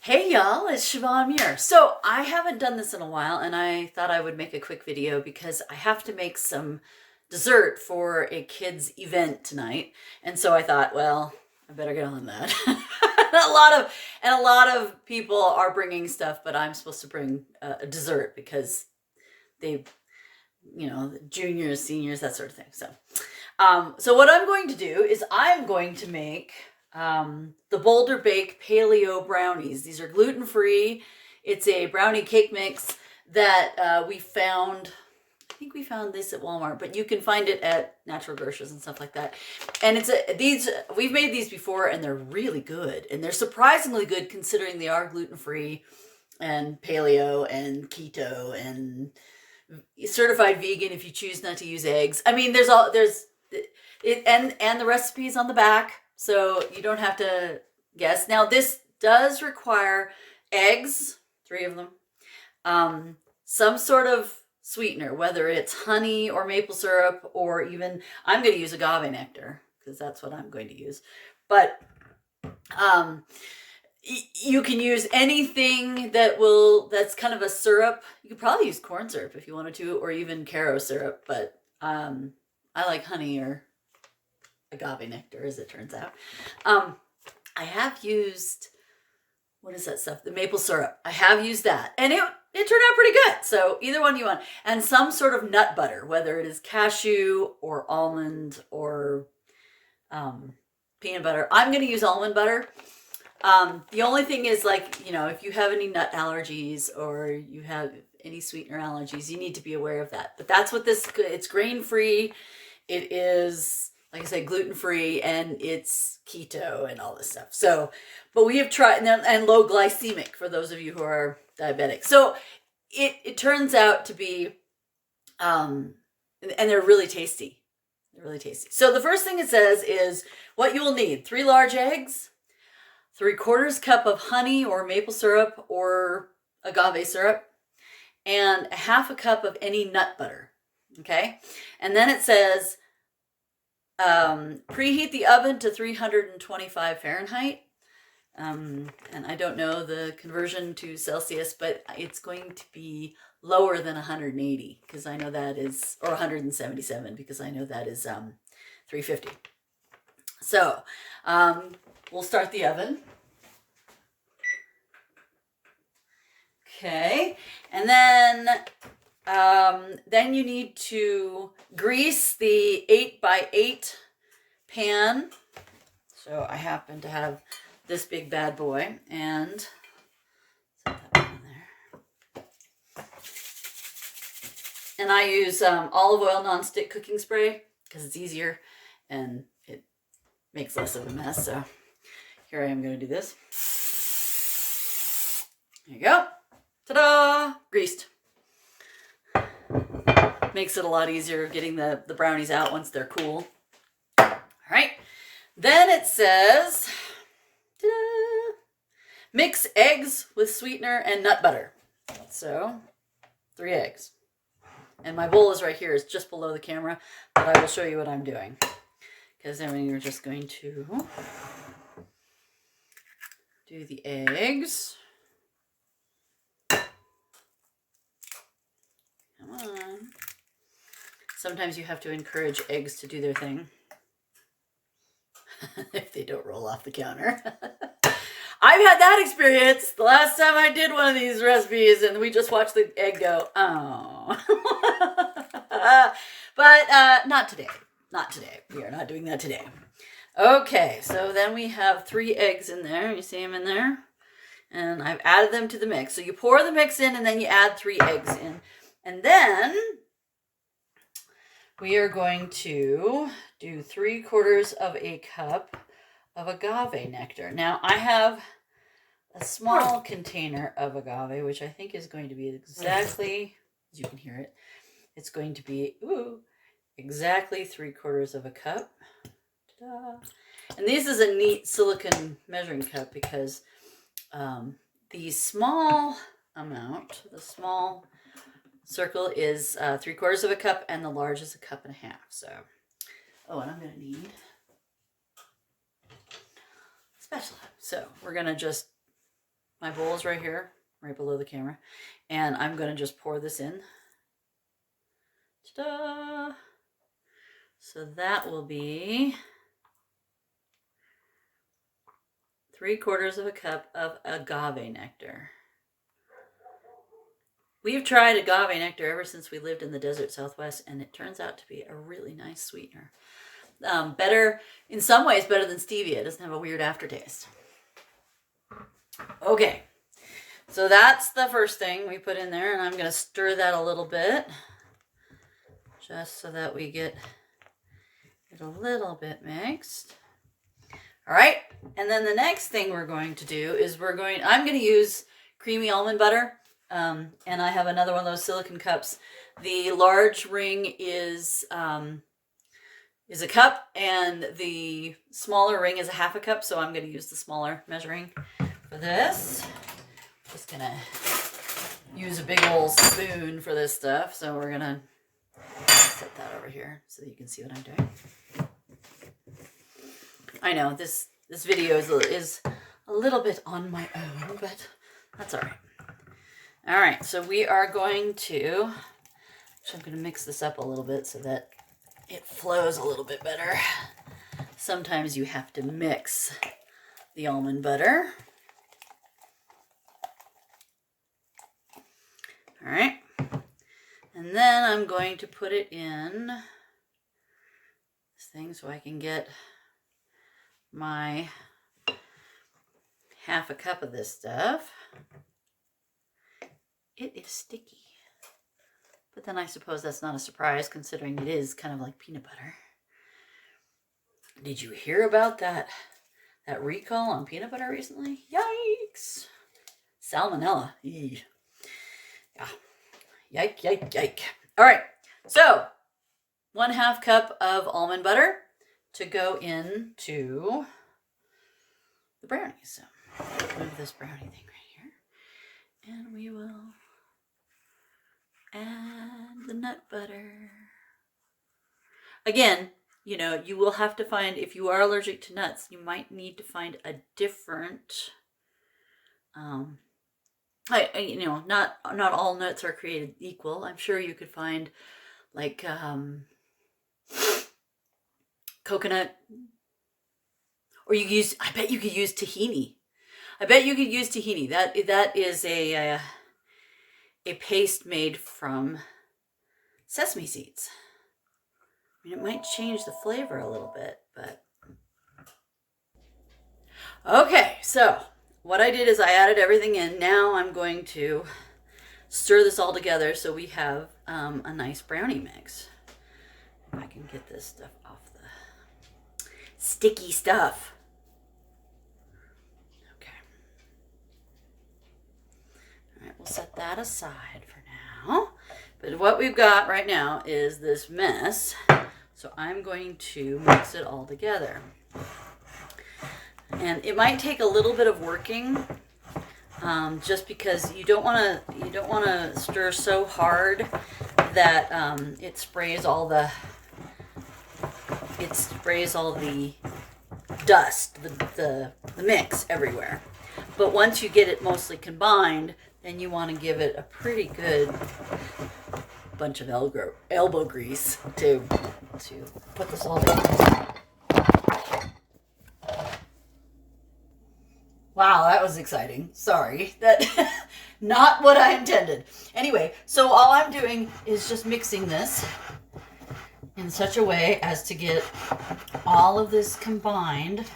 Hey y'all, it's Siobhan Muir. So I haven't done this in a while and I thought I would make a quick video because I have to make some dessert for a kid's event tonight. And so I thought, well, I better get on that. a lot of people are bringing stuff, but I'm supposed to bring a dessert because they, juniors, seniors, that sort of thing. So what I'm going to do is I'm going to make the Boulder Bake Paleo Brownies. These are gluten-free. It's a brownie cake mix that we found. I think we found this at Walmart, but you can find it at natural grocers and stuff like that. And we've made these before and they're really good. And they're surprisingly good considering they are gluten-free and paleo and keto and certified vegan if you choose not to use eggs. I mean, there's it and the recipe's on the back, so you don't have to guess. Now this does require eggs, 3 of them, some sort of sweetener, whether it's honey or maple syrup, or even I'm going to use agave nectar because that's what I'm going to use. But you can use anything that's kind of a syrup. You could probably use corn syrup if you wanted to, or even Caro syrup, but I like honey or agave nectar, as it turns out. I have used, what is that stuff? The maple syrup. I have used that, and it turned out pretty good. So either one you want, and some sort of nut butter, whether it is cashew or almond or peanut butter. I'm going to use almond butter. The only thing is, if you have any nut allergies or you have any sweetener allergies, you need to be aware of that. But that's what it's grain-free. It is, like I said, gluten-free, and it's keto and all this stuff. So, but we have tried, and low glycemic for those of you who are diabetic. So it turns out to be, and they're really tasty. They're really tasty. So the first thing it says is what you will need: 3 large eggs, 3/4 cup of honey or maple syrup or agave syrup, and 1/2 cup of any nut butter. Okay. And then it says, preheat the oven to 325 Fahrenheit. And I don't know the conversion to Celsius, but it's going to be lower than 180 because I know that is, or 177 because I know that is 350. So we'll start the oven. Okay, and then you need to grease the 8x8 pan. So I happen to have this big bad boy, and set that one in there. And I use olive oil nonstick cooking spray because it's easier and it makes less of a mess. So here I am going to do this. There you go. Ta-da! Greased. Makes it a lot easier getting the brownies out once they're cool. All right. Then it says, ta-da, mix eggs with sweetener and nut butter. So 3 eggs. And my bowl is right here. It's just below the camera, but I will show you what I'm doing. Because then you're just going to do the eggs. Come on. Sometimes you have to encourage eggs to do their thing. If they don't roll off the counter. I've had that experience the last time I did one of these recipes and we just watched the egg go, oh. But not today. Not today. We are not doing that today. Okay, so then we have 3 eggs in there. You see them in there? And I've added them to the mix. So you pour the mix in and then you add 3 eggs in. And then we are going to do 3/4 of a cup of agave nectar. Now I have a small container of agave, which I think is going to be exactly, as you can hear it, it's going to be, exactly 3/4 of a cup. Ta-da. And this is a neat silicone measuring cup because the small amount, the small circle is 3/4 of a cup, and the large is 1.5 cups. So, and I'm going to need spatula. So we're going to just My bowl is right here, right below the camera. And I'm going to just pour this in. Ta-da! So that will be 3/4 of a cup of agave nectar. We've tried agave nectar ever since we lived in the desert Southwest, and it turns out to be a really nice sweetener. Better, in some ways, better than stevia. It doesn't have a weird aftertaste. Okay, so that's the first thing we put in there, and I'm going to stir that a little bit, just so that we get it a little bit mixed. All right, and then the next thing we're going to do is I'm going to use creamy almond butter. And I have another one of those silicone cups. The large ring is a cup, and the smaller ring is a 1/2 cup. So I'm going to use the smaller measuring for this. Just going to use a big old spoon for this stuff. So we're going to set that over here so that you can see what I'm doing. I know this video is a little bit on my own, but that's all right. All right, so we are going to, I'm going to mix this up a little bit so that it flows a little bit better. Sometimes you have to mix the almond butter. All right, and then I'm going to put it in this thing so I can get my 1/2 cup of this stuff. It is sticky, but then I suppose that's not a surprise considering it is kind of like peanut butter. Did you hear about that recall on peanut butter recently? Yikes! Salmonella. Eey. Yeah. Yike, yike, yike. All right, so 1/2 cup of almond butter to go into the brownies. So move this brownie thing right here, and we will add the nut butter. Again, you know, you will have to find, if you are allergic to nuts, you might need to find a different, you know, not all nuts are created equal. I'm sure you could find like coconut, or I bet you could use tahini. That is a paste made from sesame seeds. I mean, it might change the flavor a little bit, but okay. So what I did is I added everything in. Now I'm going to stir this all together so we have a nice brownie mix. If I can get this stuff off the sticky stuff. Okay. All right, we'll set that aside for now. But what we've got right now is this mess. So I'm going to mix it all together. And it might take a little bit of working, just because you don't want to stir so hard that it sprays all the dust, the mix everywhere. But once you get it mostly combined, then you want to give it a pretty good bunch of elbow grease to put this all together. Wow, that was exciting. Sorry, that not what I intended. Anyway, so all I'm doing is just mixing this in such a way as to get all of this combined,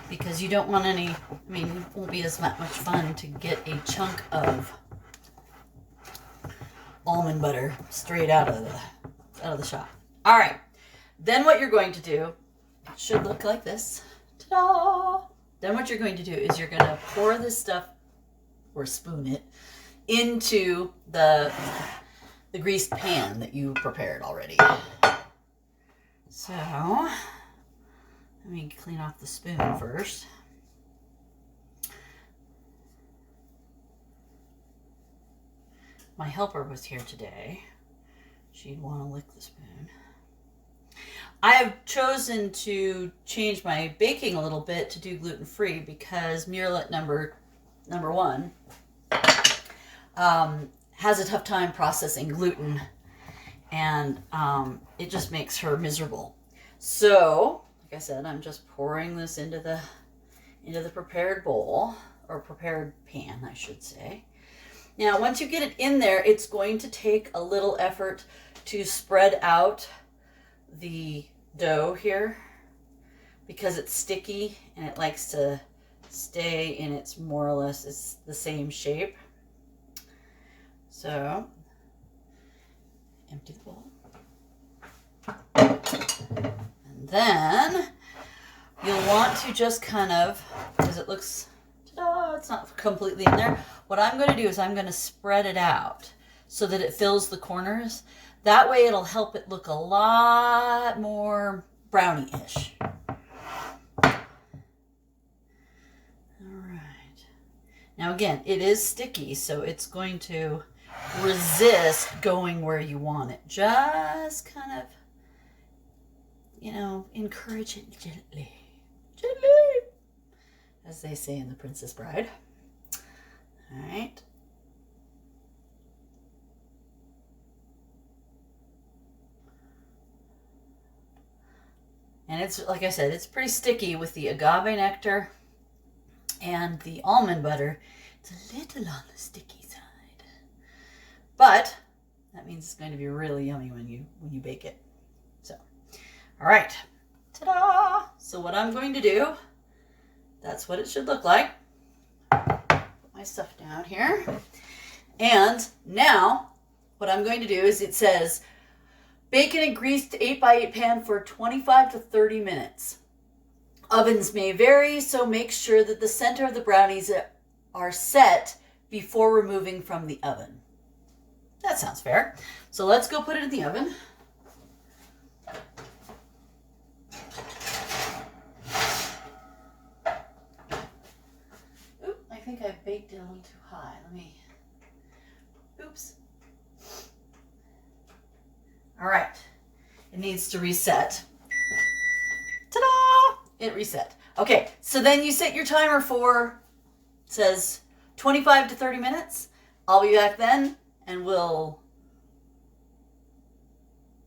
because you don't want any, I mean, it won't be as much fun to get a chunk of almond butter straight out of the shop. All right, then what you're going to do, it should look like this. Ta-da! Then what you're going to do is you're going to pour this stuff, or spoon it, into the greased pan that you prepared already. So let me clean off the spoon first. My helper was here today. She'd want to lick the spoon. I have chosen to change my baking a little bit to do gluten-free because Muirlet number number one, has a tough time processing gluten, and it just makes her miserable. So, like I said, I'm just pouring this into the prepared bowl, or prepared pan, I should say. Now, once you get it in there, it's going to take a little effort to spread out the dough here because it's sticky and it likes to stay in its more or less it's the same shape. So, empty the bowl. And then you'll want to just kind of, because it looks, ta-da, it's not completely in there. What I'm going to do is I'm going to spread it out so that it fills the corners. That way it'll help it look a lot more brownie-ish. All right. Now again, it is sticky, so it's going to resist going where you want it. Just kind of, encourage it gently. Gently, as they say in The Princess Bride. All right. And it's, like I said, it's pretty sticky with the agave nectar and the almond butter. It's a little on the sticky side. But that means it's going to be really yummy when you bake it. So, all right. Ta-da! So what I'm going to do, that's what it should look like. Put my stuff down here. And now what I'm going to do is, it says bake in a greased 8x8 pan for 25 to 30 minutes. Ovens may vary, so make sure that the center of the brownies are set before removing from the oven. That sounds fair. So let's go put it in the oven. Oop, I think I baked it a little too high. Oops. All right, it needs to reset. Ta-da! It reset. Okay, so then you set your timer for, it says 25 to 30 minutes. I'll be back then and we'll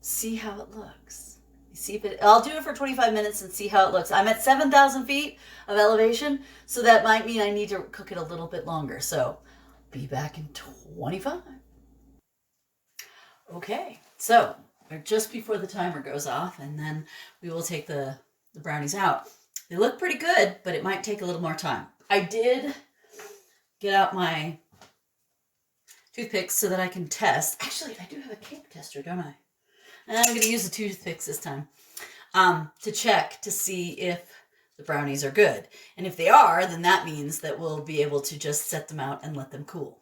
see how it looks. I'll do it for 25 minutes and see how it looks. I'm at 7,000 feet of elevation, so that might mean I need to cook it a little bit longer. So be back in 25. Okay, so we're just before the timer goes off, and then we will take the brownies out. They look pretty good, but it might take a little more time. I did get out my toothpicks so that I can test. Actually, I do have a cake tester, don't I? And I'm going to use the toothpicks this time to check to see if the brownies are good. And if they are, then that means that we'll be able to just set them out and let them cool.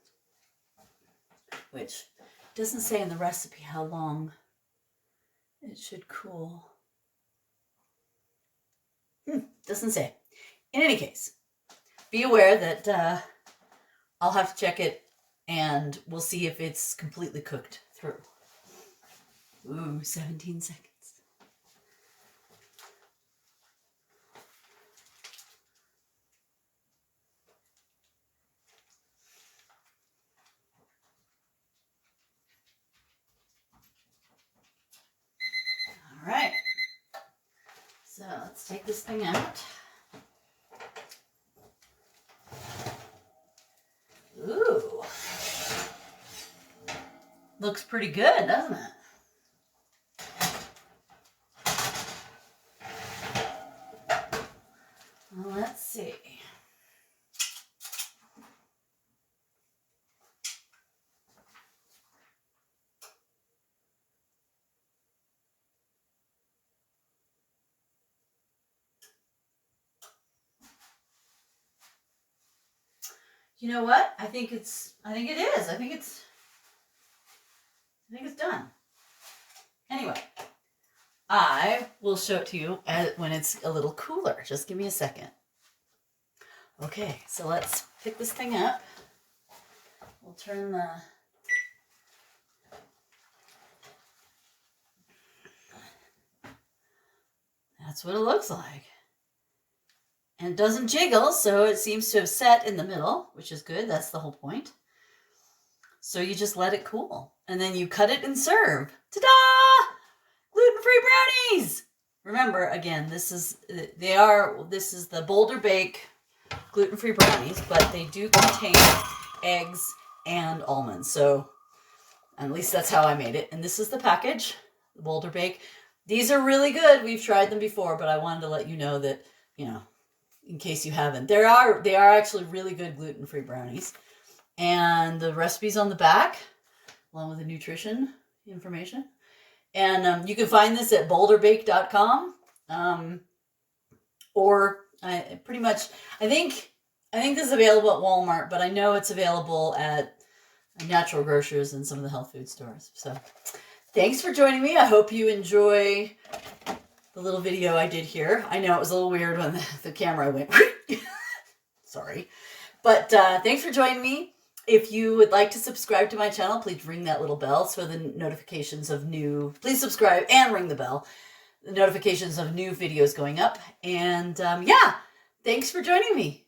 Which doesn't say in the recipe how long it should cool. Doesn't say. In any case, be aware that I'll have to check it and we'll see if it's completely cooked through. Ooh, 17 seconds. All right. So let's take this thing out. Ooh. Looks pretty good, doesn't it? Well, let's see. You know what? I think it is. I think it's done. Anyway, I will show it to you when it's a little cooler. Just give me a second. Okay, so let's pick this thing up. We'll turn the... That's what it looks like. And it doesn't jiggle, so it seems to have set in the middle, which is good. That's the whole point. So you just let it cool. And then you cut it and serve. Ta-da! Gluten-free brownies! Remember, again, this is the Boulder Bake gluten-free brownies, but they do contain eggs and almonds. So at least that's how I made it. And this is the package, the Boulder Bake. These are really good. We've tried them before, but I wanted to let you know that, in case you haven't. They are actually really good gluten-free brownies. And the recipe's on the back, along with the nutrition information. And you can find this at boulderbake.com. Or pretty much, I think this is available at Walmart, but I know it's available at natural grocers and some of the health food stores. So thanks for joining me. I hope you enjoy the little video I did here. I know it was a little weird when the camera went, sorry. But thanks for joining me. If you would like to subscribe to my channel, please ring that little bell so the notifications of please subscribe and ring the bell. The notifications of new videos going up. And yeah, thanks for joining me.